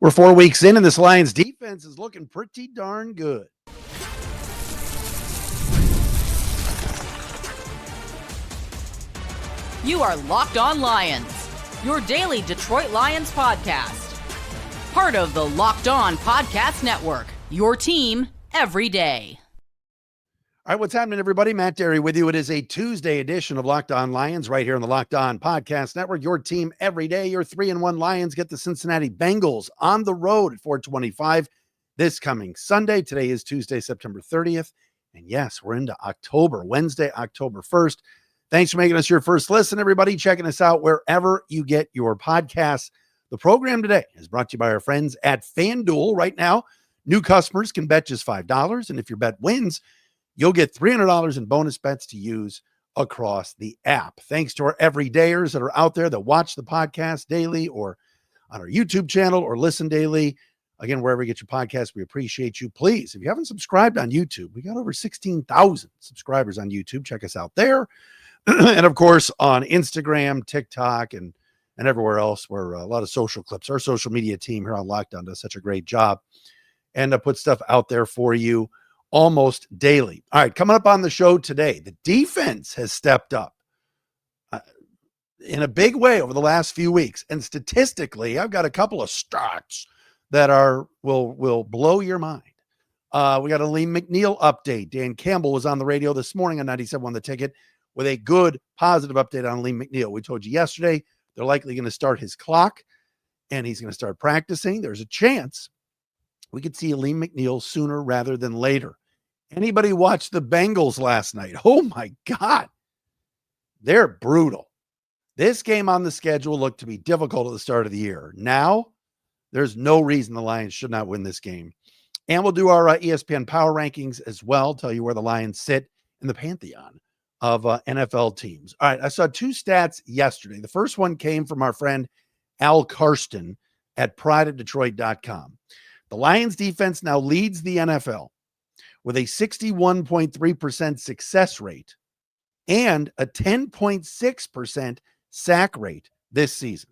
We're 4 weeks in, and this Lions defense is looking pretty darn good. You are Locked On Lions, your daily Detroit Lions podcast. Part of the Locked On Podcast Network, your team every day. All right, what's happening, everybody? Matt Dery with you. It is a Tuesday edition of Locked On Lions right here on the Locked On Podcast Network. Your team every day. Your 3-1 Lions get the Cincinnati Bengals on the road at 425 this coming Sunday. Today is Tuesday, September 30th. And yes, we're into October, Wednesday, October 1st. Thanks for making us your first listen, everybody. Checking us out wherever you get your podcasts. The program today is brought to you by our friends at FanDuel. Right now, new customers can bet just $5. And if your bet wins, you'll get $300 in bonus bets to use across the app. Thanks to our everydayers that are out there that watch the podcast daily or on our YouTube channel or listen daily. Again, wherever you get your podcast, we appreciate you. Please, if you haven't subscribed on YouTube, we got over 16,000 subscribers on YouTube. Check us out there. And of course, on Instagram, TikTok, and everywhere else where a lot of social clips. Our social media team here on Lockdown does such a great job and put stuff out there for you almost daily. All right, coming up on the show today, the defense has stepped up in a big way over the last few weeks. And statistically, I've got a couple of stats that will blow your mind. We got a Alim McNeill update. Dan Campbell was on the radio this morning on 97.1 The Ticket with a good, positive update on Alim McNeill. We told you yesterday they're likely going to start his clock, and he's going to start practicing. There's a chance we could see Alim McNeill sooner rather than later. Anybody watch the Bengals last night? Oh, my God. They're brutal. This game on the schedule looked to be difficult at the start of the year. Now, there's no reason the Lions should not win this game. And we'll do our ESPN power rankings as well, tell you where the Lions sit in the pantheon of NFL teams. All right, I saw two stats yesterday. The first one came from our friend Al Karsten at prideofdetroit.com. The Lions defense now leads the NFL with a 61.3% success rate and a 10.6% sack rate this season.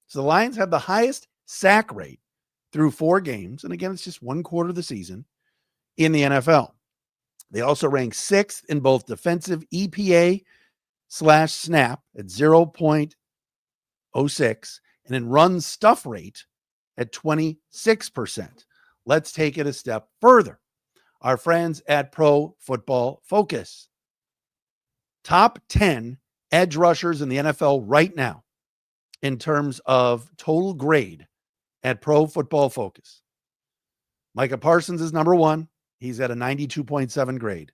So the Lions have the highest sack rate through 4 games. And again, it's just 1 quarter of the season in the NFL. They also rank 6th in both defensive EPA/snap at 0.06 and in run stuff rate at 26%. Let's take it a step further. Our friends at Pro Football Focus. Top 10 edge rushers in the NFL right now in terms of total grade at Pro Football Focus. Micah Parsons is number 1. He's at a 92.7 grade.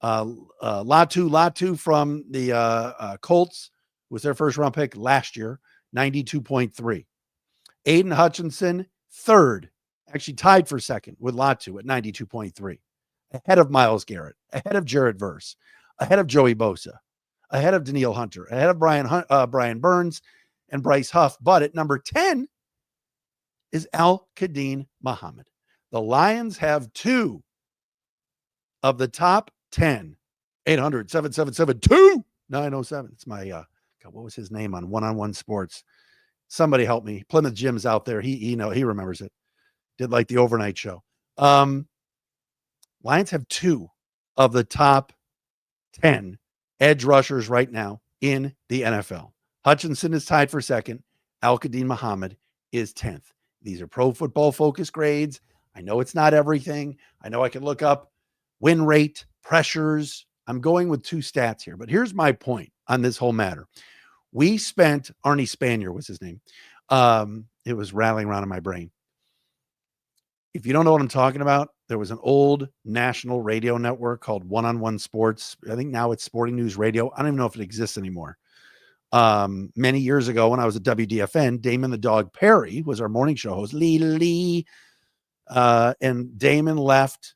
Latu from the Colts was their first round pick last year, 92.3. Aiden Hutchinson, 3rd. Actually tied for 2nd with Latu at 92.3, ahead of Myles Garrett, ahead of Jared Verse, ahead of Joey Bosa, ahead of Danielle Hunter, ahead of Brian Burns and Bryce Huff. But at number 10 is Al-Quadin Muhammad. The Lions have 2 of the top 10, 800-777-2907. It's my, God, what was his name on One-on-One Sports? Somebody help me. Plymouth Jim's out there. He remembers it. Did like the overnight show. Lions have 2 of the top 10 edge rushers right now in the NFL. Hutchinson is tied for 2nd. Al-Quadin Muhammad is 10th. These are Pro Football Focus grades. I know it's not everything. I know I can look up win rate, pressures. I'm going with 2 stats here, but here's my point on this whole matter. We spent, Arnie Spanier was his name. It was rattling around in my brain. If you don't know what I'm talking about, there was an old national radio network called One-on-One Sports. I think now it's Sporting News Radio. I don't even know if it exists anymore. Many years ago when I was at WDFN, Damon the Dog Perry was our morning show host. And Damon left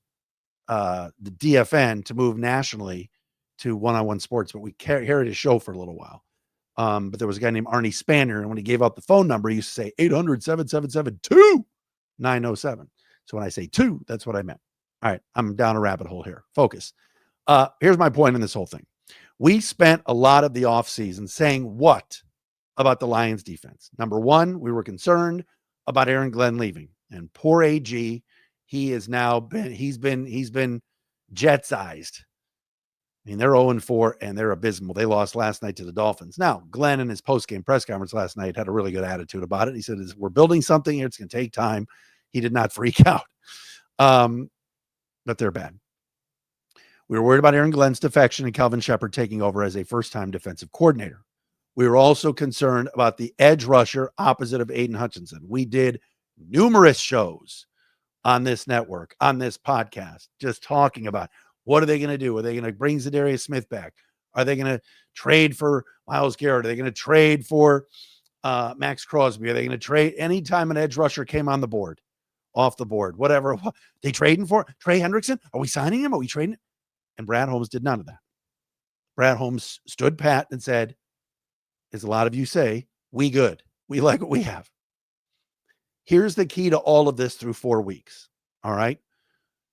the DFN to move nationally to One-on-One Sports, but we carried his show for a little while. But there was a guy named Arnie Spanier, and when he gave out the phone number, he used to say 800-777-2907. So when I say 2, that's what I meant. All right, I'm down a rabbit hole here. Focus. Here's my point in this whole thing. We spent a lot of the offseason saying what about the Lions defense? Number 1, we were concerned about Aaron Glenn leaving. And poor AG, he's been jet-sized. I mean, they're 0-4 and they're abysmal. They lost last night to the Dolphins. Now, Glenn in his post-game press conference last night had a really good attitude about it. He said, we're building something here. It's going to take time. He did not freak out. But they're bad. We were worried about Aaron Glenn's defection and Calvin Shepard taking over as a first-time defensive coordinator. We were also concerned about the edge rusher opposite of Aiden Hutchinson. We did numerous shows on this network, on this podcast, just talking about what are they going to do? Are they going to bring Zadarius Smith back? Are they going to trade for Myles Garrett? Are they going to trade for Max Crosby? Are they going to trade anytime an edge rusher came on the board, off the board, whatever? They trading for Trey Hendrickson? Are we signing him? Are we trading? And Brad Holmes did none of that. Brad Holmes stood pat and said, as a lot of you say, we good. We like what we have. Here's the key to all of this through 4 weeks. All right.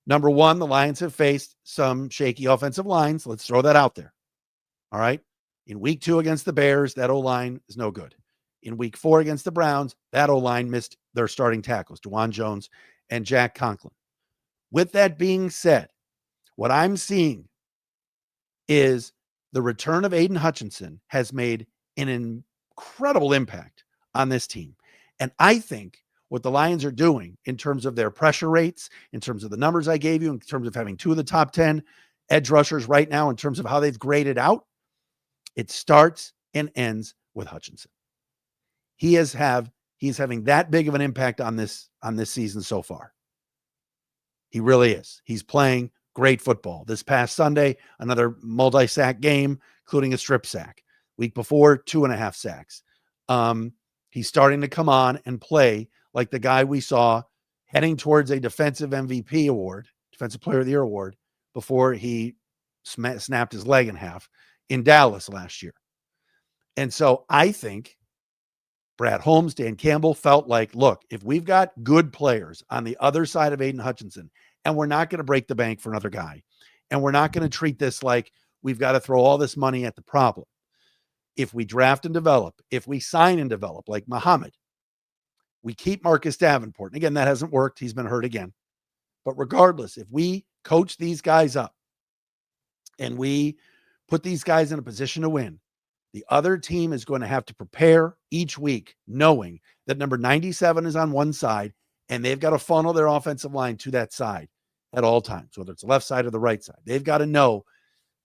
Number one, the Lions have faced some shaky offensive lines. Let's throw that out there. All right. In week 2 against the Bears, that O-line is no good. In week 4 against the Browns, that O-line missed their starting tackles, DeJuan Jones and Jack Conklin. With that being said, what I'm seeing is the return of Aiden Hutchinson has made an incredible impact on this team. And I think what the Lions are doing in terms of their pressure rates, in terms of the numbers I gave you, in terms of having 2 of the top 10 edge rushers right now, in terms of how they've graded out, it starts and ends with Hutchinson. He's having that big of an impact on this season so far. He really is. He's playing great football. This past Sunday, another multi-sack game, including a strip sack. Week before, 2.5 sacks. He's starting to come on and play like the guy we saw heading towards a defensive MVP award, Defensive Player of the Year award, before he snapped his leg in half in Dallas last year. And so I think Brad Holmes, Dan Campbell felt like, look, if we've got good players on the other side of Aiden Hutchinson, and we're not going to break the bank for another guy, and we're not going to treat this like we've got to throw all this money at the problem. If we draft and develop, if we sign and develop like Muhammad, we keep Marcus Davenport. And again, that hasn't worked. He's been hurt again. But regardless, if we coach these guys up and we put these guys in a position to win, the other team is going to have to prepare each week knowing that number 97 is on one side and they've got to funnel their offensive line to that side at all times, whether it's the left side or the right side. They've got to know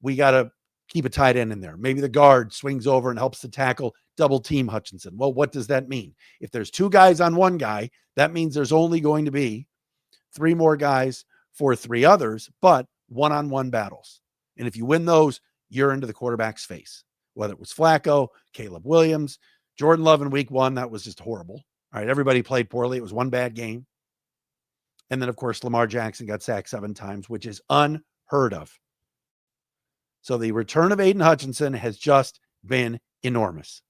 we got to keep a tight end in there. Maybe the guard swings over and helps the tackle double team Hutchinson. Well, what does that mean? If there's 2 guys on one guy, that means there's only going to be 3 more guys for 3 others, but one-on-one battles. And if you win those, you're into the quarterback's face. Whether it was Flacco, Caleb Williams, Jordan Love in week 1, that was just horrible. All right, everybody played poorly. It was one bad game. And then, of course, Lamar Jackson got sacked 7 times, which is unheard of. So the return of Aiden Hutchinson has just been enormous.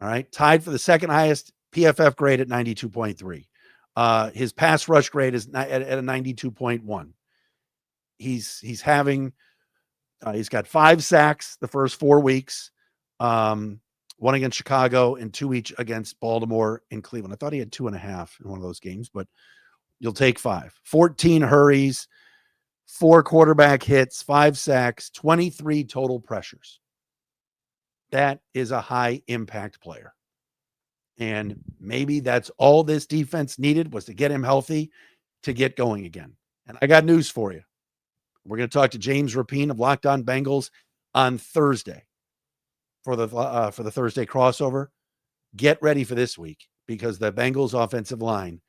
All right. Tied for the second highest PFF grade at 92.3. His pass rush grade is at a 92.1. He's got 5 sacks the first 4 weeks. 1 against Chicago and 2 each against Baltimore and Cleveland. I thought he had 2.5 in one of those games, but you'll take 5. 14 hurries, 4 quarterback hits, 5 sacks, 23 total pressures. That is a high impact player. And maybe that's all this defense needed was to get him healthy to get going again. And I got news for you. We're going to talk to James Rapine of Locked On Bengals on Thursday for the Thursday crossover. Get ready for this week because the Bengals offensive line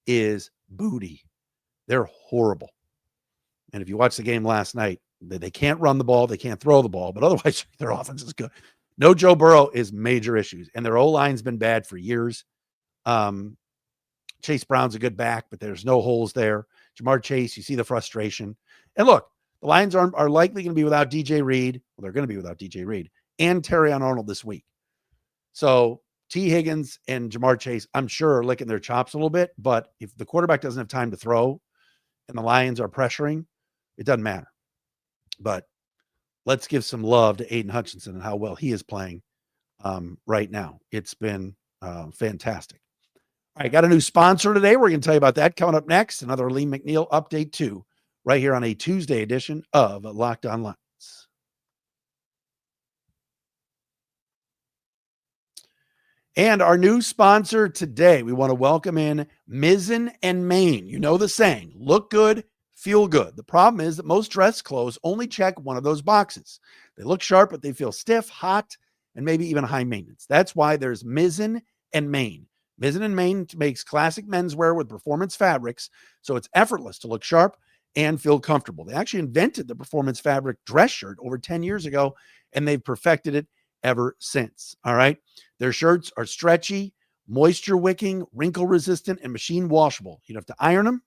is booty. They're horrible. And if you watch the game last night, they can't run the ball. They can't throw the ball, but otherwise their offense is good. No Joe Burrow is major issues, and their O-line's been bad for years. Chase Brown's a good back, but there's no holes there. Jamar Chase, you see the frustration. And look, the Lions are likely going to be without DJ Reed. Well, they're going to be without DJ Reed and Terrion Arnold this week. So T. Higgins and Jamar Chase, I'm sure, are licking their chops a little bit, but if the quarterback doesn't have time to throw and the Lions are pressuring, it doesn't matter. But let's give some love to Aiden Hutchinson and how well he is playing right now. It's been fantastic. All right, got a new sponsor today. We're going to tell you about that coming up next. Another Alim McNeill update too, right here on a Tuesday edition of Locked On Lions. And our new sponsor today, we want to welcome in Mizzen and Main. You know the saying, look good, feel good. The problem is that most dress clothes only check one of those boxes. They look sharp, but they feel stiff, hot, and maybe even high maintenance. That's why there's Mizzen and Main. Mizzen and Main makes classic menswear with performance fabrics, so it's effortless to look sharp and feel comfortable. They actually invented the performance fabric dress shirt over 10 years ago, and they've perfected it ever since. All right. Their shirts are stretchy, moisture wicking, wrinkle resistant, and machine washable. You don't have to iron them.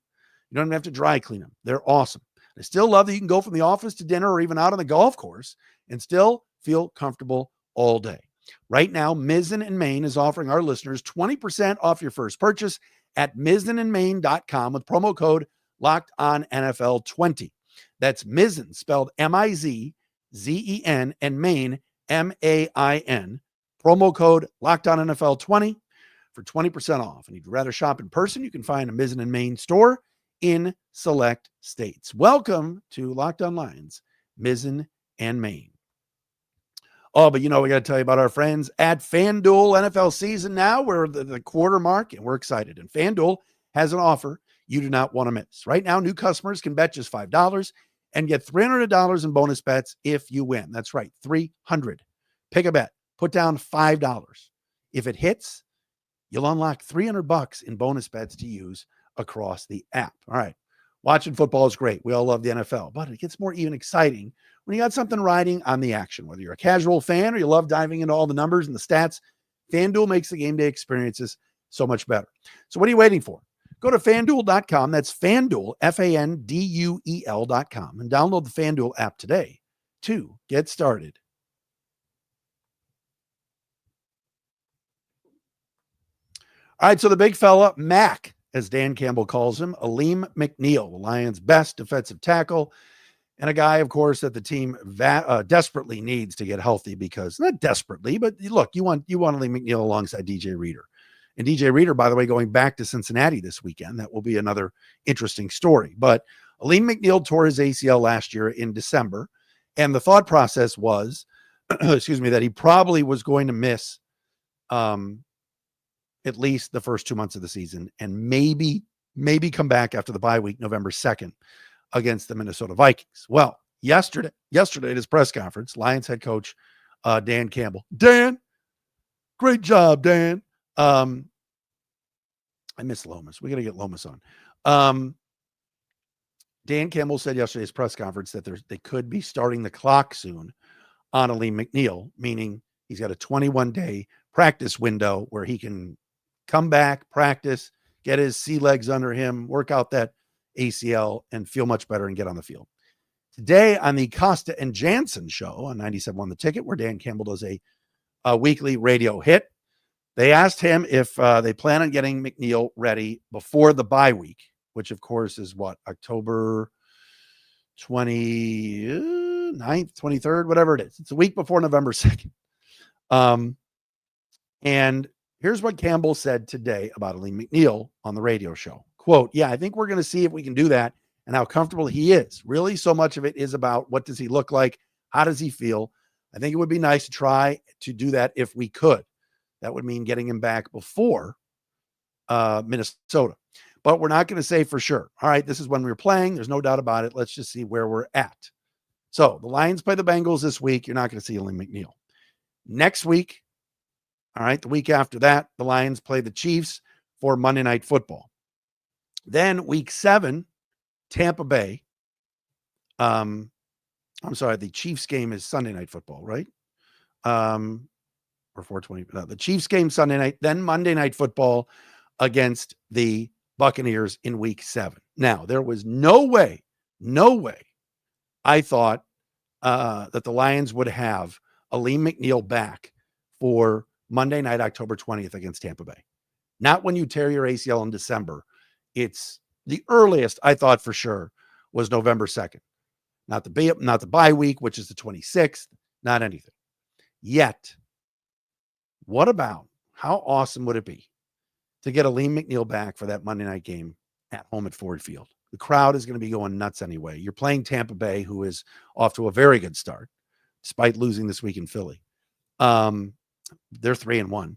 You don't even have to dry clean them. They're awesome. I still love that you can go from the office to dinner or even out on the golf course and still feel comfortable all day. Right now, Mizzen and Main is offering our listeners 20% off your first purchase at mizzenandmain.com with promo code LOCKEDONNFL20. That's Mizzen, spelled M-I-Z-Z-E-N, and Main, M-A-I-N. Promo code LOCKEDONNFL20 for 20% off. And if you'd rather shop in person, you can find a Mizzen and Main store in select states. Welcome to Locked On Lions, Mizzen and Main. Oh, but we got to tell you about our friends at FanDuel. NFL season now. We're the quarter mark, and we're excited. And FanDuel has an offer you do not want to miss. Right now, new customers can bet just $5 and get $300 in bonus bets if you win. That's right, $300. Pick a bet. Put down $5. If it hits, you'll unlock $300 in bonus bets to use across the app. All right. Watching football is great. We all love the NFL, but it gets more even exciting when you got something riding on the action. Whether you're a casual fan or you love diving into all the numbers and the stats, FanDuel makes the game day experiences so much better. So what are you waiting for? Go to FanDuel.com. That's FanDuel, FanDuel.com, and download the FanDuel app today to get started. All right, so the big fella, Mac, as Dan Campbell calls him, Alim McNeill, the Lions' best defensive tackle, and a guy, of course, that the team desperately needs to get healthy because, not desperately, but look, you want Alim McNeill alongside DJ Reader. And DJ Reader, by the way, going back to Cincinnati this weekend, that will be another interesting story. But Alim McNeill tore his ACL last year in December, and the thought process was, that he probably was going to miss at least the first 2 months of the season and maybe come back after the bye week, November 2nd, against the Minnesota Vikings. Well, yesterday at his press conference, Lions head coach Dan Campbell. Dan, great job, Dan. I miss Lomas. We got to get Lomas on. Dan Campbell said yesterday at his press conference that they could be starting the clock soon on Alim McNeill, meaning he's got a 21-day practice window where he can come back, practice, get his sea legs under him, work out that ACL, and feel much better and get on the field. Today on the Costa and Jansen show on 97.1 The Ticket, where Dan Campbell does a weekly radio hit, they asked him if they plan on getting McNeill ready before the bye week, which of course is what, October 29th, 23rd, whatever it is. It's a week before November 2nd. And here's what Campbell said today about Alim McNeill on the radio show. Quote, yeah, I think we're going to see if we can do that and how comfortable he is. Really, so much of it is about what does he look like? How does he feel? I think it would be nice to try to do that if we could. That would mean getting him back before Minnesota. But we're not going to say for sure. All right, this is when we're playing. There's no doubt about it. Let's just see where we're at. So the Lions play the Bengals this week. You're not going to see Alim McNeill. Next week, all right, the week after that, the Lions play the Chiefs for Monday Night Football. Then week 7, Tampa Bay. I'm sorry, the Chiefs game is Sunday Night Football, right? Or 420. No, the Chiefs game Sunday night, then Monday Night Football against the Buccaneers in week 7. Now, there was no way I thought that the Lions would have Alim McNeill back for Monday night, October 20th against Tampa Bay. Not when you tear your ACL in December. It's the earliest I thought for sure was November 2nd. Not the bye week, which is the 26th, not anything. Yet, what about, how awesome would it be to get Alim McNeill back for that Monday night game at home at Ford Field. The crowd is going to be going nuts anyway. You're playing Tampa Bay, who is off to a very good start, despite losing this week in Philly. They're 3-1.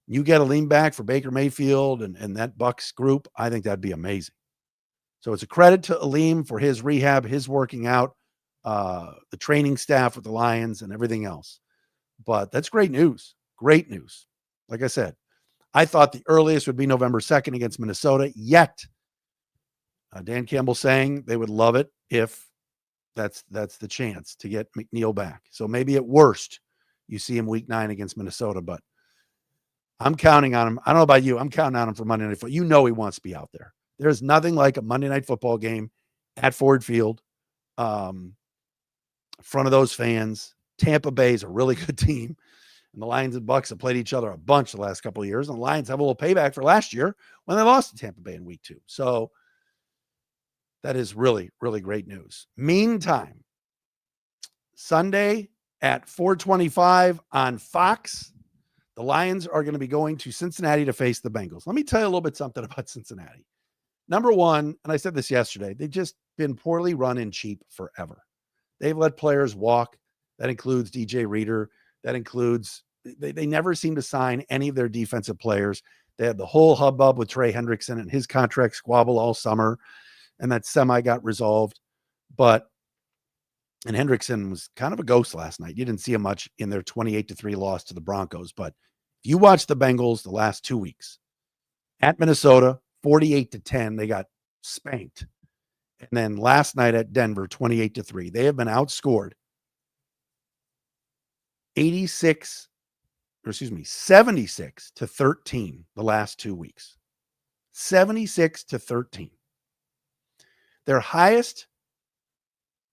You get a lean back for Baker Mayfield and that Bucs group, I think that'd be amazing. So it's a credit to Alim for his rehab, his working out, the training staff with the Lions and everything else. But that's great news. Great news. Like I said, I thought the earliest would be November 2nd against Minnesota, yet Dan Campbell saying they would love it if that's the chance to get McNeill back. So maybe at worst, you see him week 9 against Minnesota, but I'm counting on him. I don't know about you. I'm counting on him for Monday Night Football. You know he wants to be out there. There's nothing like a Monday Night Football game at Ford Field, in front of those fans. Tampa Bay is a really good team, and the Lions and Bucs have played each other a bunch the last couple of years, and the Lions have a little payback for last year when they lost to Tampa Bay in week 2. So that is really, really great news. Meantime, Sunday at 4:25 on Fox, the Lions are going to be going to Cincinnati to face the Bengals. Let me tell you a little bit something about Cincinnati. Number one, and I said this yesterday, they've just been poorly run and cheap forever. They've let players walk. That includes DJ Reader. That includes, they never seem to sign any of their defensive players. They had the whole hubbub with Trey Hendrickson and his contract squabble all summer, and that semi got resolved. And Hendrickson was kind of a ghost last night. You didn't see him much in their 28-3 loss to the Broncos. But if you watch the Bengals the last 2 weeks, at Minnesota, 48-10, they got spanked. And then last night at Denver, 28-3. They have been outscored 76-13 the last 2 weeks. 76-13. Their highest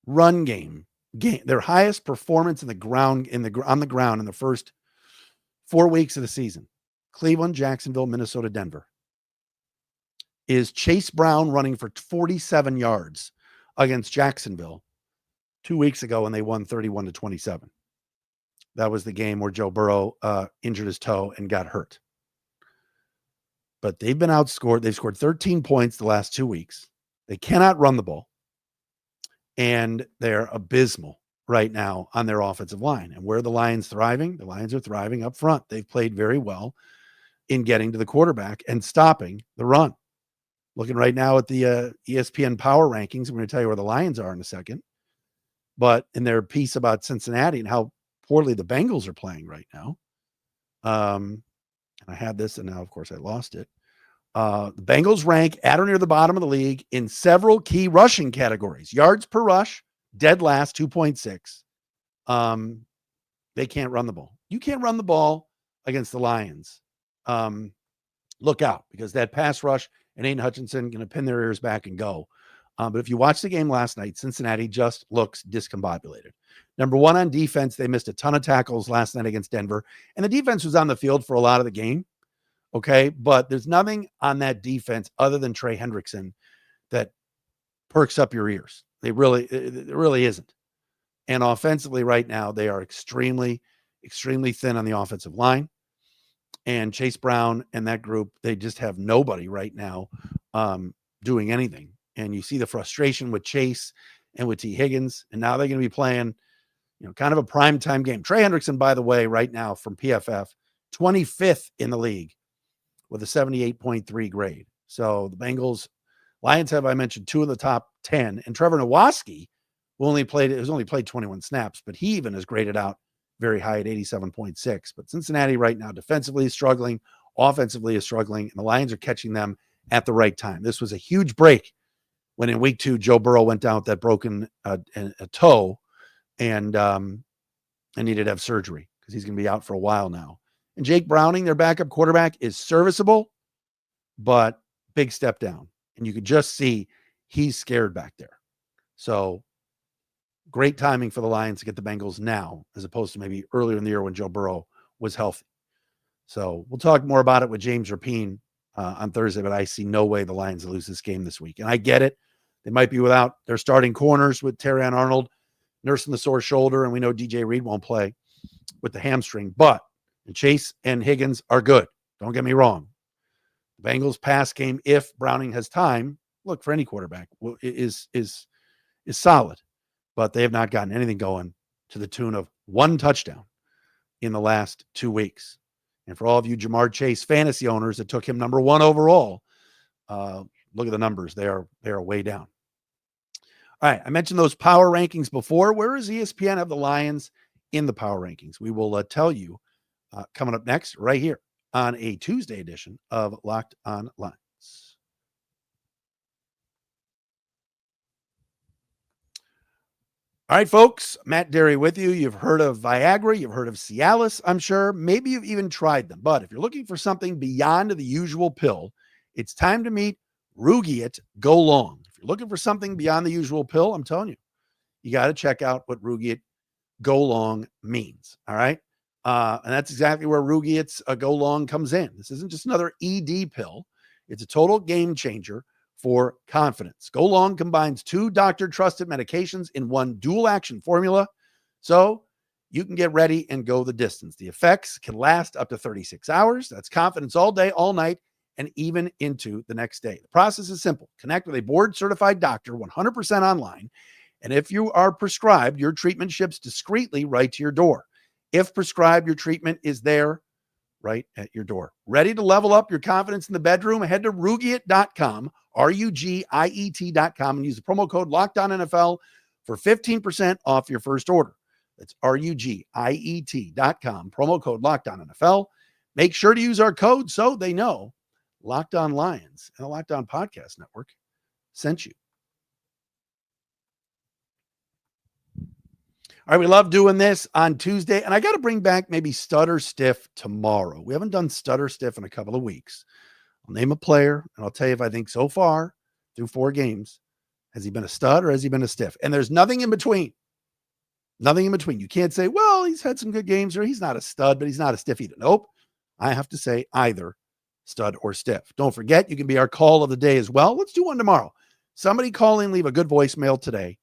run game, their highest performance on the ground in the first 4 weeks of the season, Cleveland, Jacksonville, Minnesota, Denver, is Chase Brown running for 47 yards against Jacksonville 2 weeks ago when they won 31-27. That was the game where Joe Burrow injured his toe and got hurt. But they've been outscored. They've scored 13 points the last 2 weeks. They cannot run the ball. And they're abysmal right now on their offensive line. And where are the Lions thriving? The Lions are thriving up front. They've played very well in getting to the quarterback and stopping the run. Looking right now at the ESPN power rankings, I'm going to tell you where the Lions are in a second. But in their piece about Cincinnati and how poorly the Bengals are playing right now, and I had this, and now, of course, I lost it. The Bengals rank at or near the bottom of the league in several key rushing categories. Yards per rush, dead last, 2.6. They can't run the ball. You can't run the ball against the Lions. Look out, because that pass rush and Aiden Hutchinson going to pin their ears back and go. But if you watch the game last night, Cincinnati just looks discombobulated. Number one on defense, they missed a ton of tackles last night against Denver, and the defense was on the field for a lot of the game. Okay, but there's nothing on that defense other than Trey Hendrickson that perks up your ears. It really isn't. And offensively right now, they are extremely, extremely thin on the offensive line. And Chase Brown and that group, they just have nobody right now doing anything. And you see the frustration with Chase and with T. Higgins. And now they're going to be playing, kind of a primetime game. Trey Hendrickson, by the way, right now from PFF, 25th in the league with a 78.3 grade. So the Lions have, I mentioned, 2 of the top 10. And Trevor Nowaski has only played 21 snaps, but he even is graded out very high at 87.6. But Cincinnati right now defensively is struggling, offensively is struggling, and the Lions are catching them at the right time. This was a huge break when in week 2, Joe Burrow went down with that broken a toe and needed to have surgery because he's going to be out for a while now. And Jake Browning, their backup quarterback, is serviceable, but big step down. And you could just see he's scared back there. So great timing for the Lions to get the Bengals now, as opposed to maybe earlier in the year when Joe Burrow was healthy. So we'll talk more about it with James Rapien on Thursday, but I see no way the Lions lose this game this week. And I get it. They might be without their starting corners with Terrion Arnold nursing the sore shoulder, and we know DJ Reed won't play with the hamstring, but Chase and Higgins are good. Don't get me wrong. Bengals pass game, if Browning has time, look, for any quarterback, is solid, but they have not gotten anything going to the tune of one touchdown in the last 2 weeks. And for all of you Jamar Chase fantasy owners that took him number 1 overall, look at the numbers. They are way down. All right, I mentioned those power rankings before. Where does ESPN have the Lions in the power rankings? We will tell you coming up next right here on a Tuesday edition of Locked On Lions. All right, folks, Matt Dery with you. You've heard of Viagra. You've heard of Cialis, I'm sure. Maybe you've even tried them. But if you're looking for something beyond the usual pill, it's time to meet Rugiet Go Long. If you're looking for something beyond the usual pill, I'm telling you, you got to check out what Rugiet Go Long means. All right. And that's exactly where Rugiet's Go Long comes in. This isn't just another ED pill. It's a total game changer for confidence. Go Long combines 2 doctor-trusted medications in one dual-action formula, so you can get ready and go the distance. The effects can last up to 36 hours. That's confidence all day, all night, and even into the next day. The process is simple. Connect with a board-certified doctor 100% online, and if you are prescribed, your treatment ships discreetly right to your door. If prescribed, your treatment is there right at your door. Ready to level up your confidence in the bedroom? Head to Rugiet.com, Rugiet.com, and use the promo code LOCKEDONNFL for 15% off your first order. That's Rugiet.com, promo code LOCKEDONNFL. Make sure to use our code so they know Locked On Lions and the Locked On Podcast Network sent you. All right, we love doing this on Tuesday, and I got to bring back maybe Stud or Stiff tomorrow. We haven't done Stud or Stiff in a couple of weeks. I'll name a player, and I'll tell you if I think so far through 4 games, has he been a stud or has he been a stiff? And there's nothing in between. Nothing in between. You can't say, well, he's had some good games, or he's not a stud, but he's not a stiff either. Nope. I have to say either stud or stiff. Don't forget, you can be our call of the day as well. Let's do one tomorrow. Somebody call in, leave a good voicemail today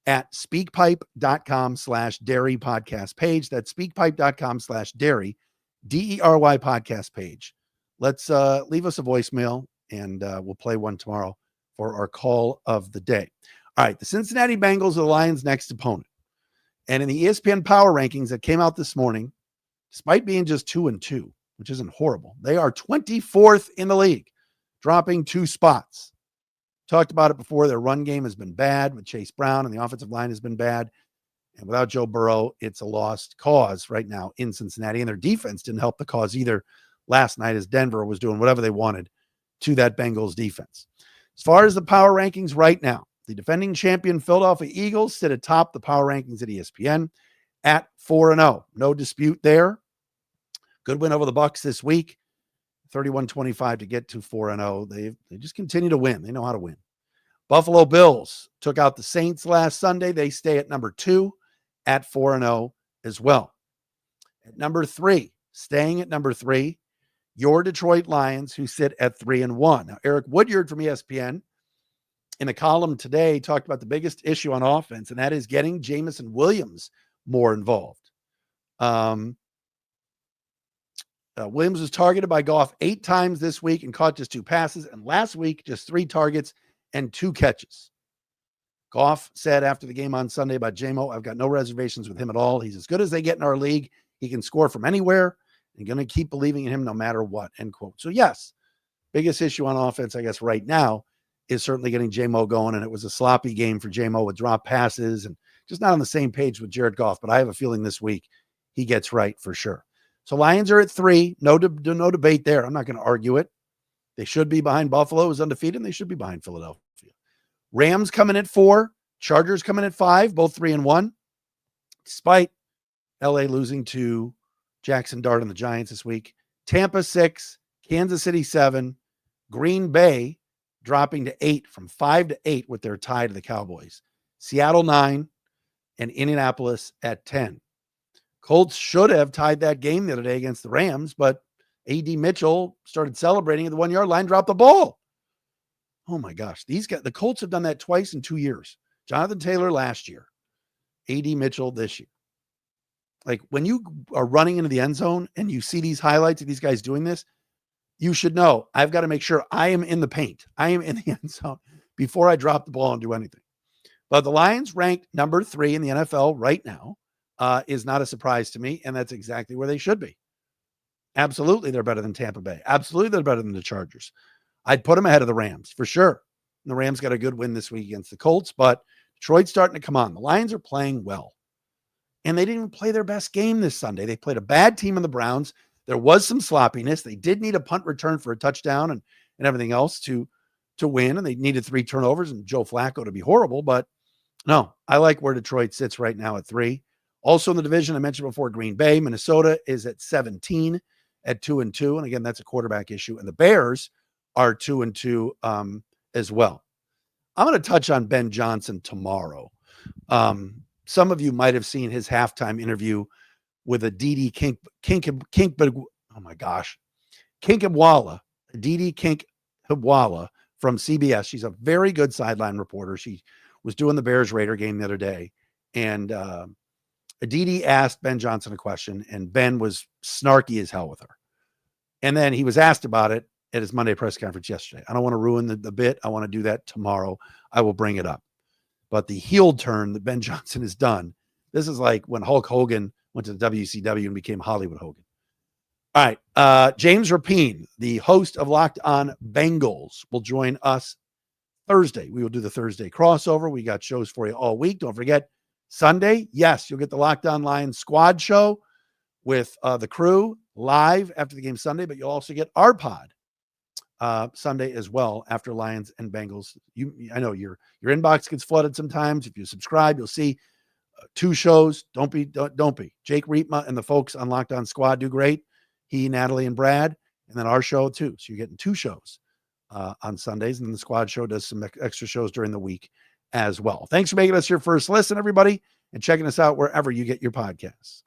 at speakpipe.com/Dery podcast page. That's speakpipe.com/Dery, DERY podcast page. Let's leave us a voicemail, and we'll play one tomorrow for our call of the day. All right, the Cincinnati Bengals are the Lions' next opponent. And in the ESPN power rankings that came out this morning, despite being just 2-2, which isn't horrible, they are 24th in the league, dropping 2 spots. Talked about it before. Their run game has been bad with Chase Brown, and the offensive line has been bad. And without Joe Burrow, it's a lost cause right now in Cincinnati. And their defense didn't help the cause either last night, as Denver was doing whatever they wanted to that Bengals defense. As far as the power rankings right now, the defending champion Philadelphia Eagles sit atop the power rankings at ESPN at 4-0. No dispute there. Good win over the Bucs this week. 31-25 to get to 4-0. They just continue to win. They know how to win. Buffalo Bills took out the Saints last Sunday. They stay at number 2 at 4-0 as well. At number 3, staying at number 3, your Detroit Lions, who sit at 3-1. Now, Eric Woodyard from ESPN in a column today talked about the biggest issue on offense, and that is getting Jameson Williams more involved. Williams was targeted by Goff 8 times this week and caught just 2 passes. And last week, just 3 targets and 2 catches. Goff said after the game on Sunday about J-Mo, I've got no reservations with him at all. He's as good as they get in our league. He can score from anywhere. I'm going to keep believing in him no matter what, end quote. So yes, biggest issue on offense, I guess, right now is certainly getting J-Mo going. And it was a sloppy game for J-Mo with drop passes and just not on the same page with Jared Goff. But I have a feeling this week he gets right for sure. So Lions are at 3. No debate there. I'm not going to argue it. They should be behind Buffalo, who's undefeated, and they should be behind Philadelphia. Rams coming at 4. Chargers coming at 5, both 3-1. Despite LA losing to Jackson Dart and the Giants this week. Tampa 6, Kansas City 7, Green Bay dropping to 8 from 5 to 8 with their tie to the Cowboys. Seattle 9 and Indianapolis at 10. Colts should have tied that game the other day against the Rams, but A.D. Mitchell started celebrating at the 1-yard line, dropped the ball. Oh my gosh. These guys, the Colts have done that twice in 2 years. Jonathan Taylor last year, A.D. Mitchell this year. Like when you are running into the end zone and you see these highlights of these guys doing this, you should know I've got to make sure I am in the paint. I am in the end zone before I drop the ball and do anything. But the Lions ranked number 3 in the NFL right now is not a surprise to me. And that's exactly where they should be. Absolutely. They're better than Tampa Bay. Absolutely. They're better than the Chargers. I'd put them ahead of the Rams for sure. And the Rams got a good win this week against the Colts, but Detroit's starting to come on. The Lions are playing well. And they didn't even play their best game this Sunday. They played a bad team in the Browns. There was some sloppiness. They did need a punt return for a touchdown and everything else to win. And they needed 3 turnovers and Joe Flacco to be horrible. But no, I like where Detroit sits right now at 3. Also in the division, I mentioned before, Green Bay, Minnesota is at 17 at 2-2. And again, that's a quarterback issue. And the Bears are 2-2 as well. I'm going to touch on Ben Johnson tomorrow. Some of you might have seen his halftime interview with Aditi Kinkhabwala, Aditi Kinkhabwala from CBS. She's a very good sideline reporter. She was doing the Bears Raider game the other day. And Aditi asked Ben Johnson a question, and Ben was snarky as hell with her. And then he was asked about it at his Monday press conference yesterday. I don't want to ruin the bit. I want to do that tomorrow. I will bring it up. But the heel turn that Ben Johnson has done, this is like when Hulk Hogan went to the WCW and became Hollywood Hogan. All right. James Rapine, the host of Locked On Bengals, will join us Thursday. We will do the Thursday crossover. We got shows for you all week. Don't forget, Sunday, yes, you'll get the Locked On Lions squad show with the crew live after the game Sunday, but you'll also get our pod Sunday as well after Lions and Bengals. I know your inbox gets flooded sometimes. If you subscribe, you'll see 2 shows. Don't be. Jake Riepma and the folks on Locked On Squad do great. He, Natalie, and Brad, and then our show too. So you're getting 2 shows on Sundays, and then the squad show does some extra shows during the week as well. Thanks for making us your first listen, everybody, and checking us out wherever you get your podcasts.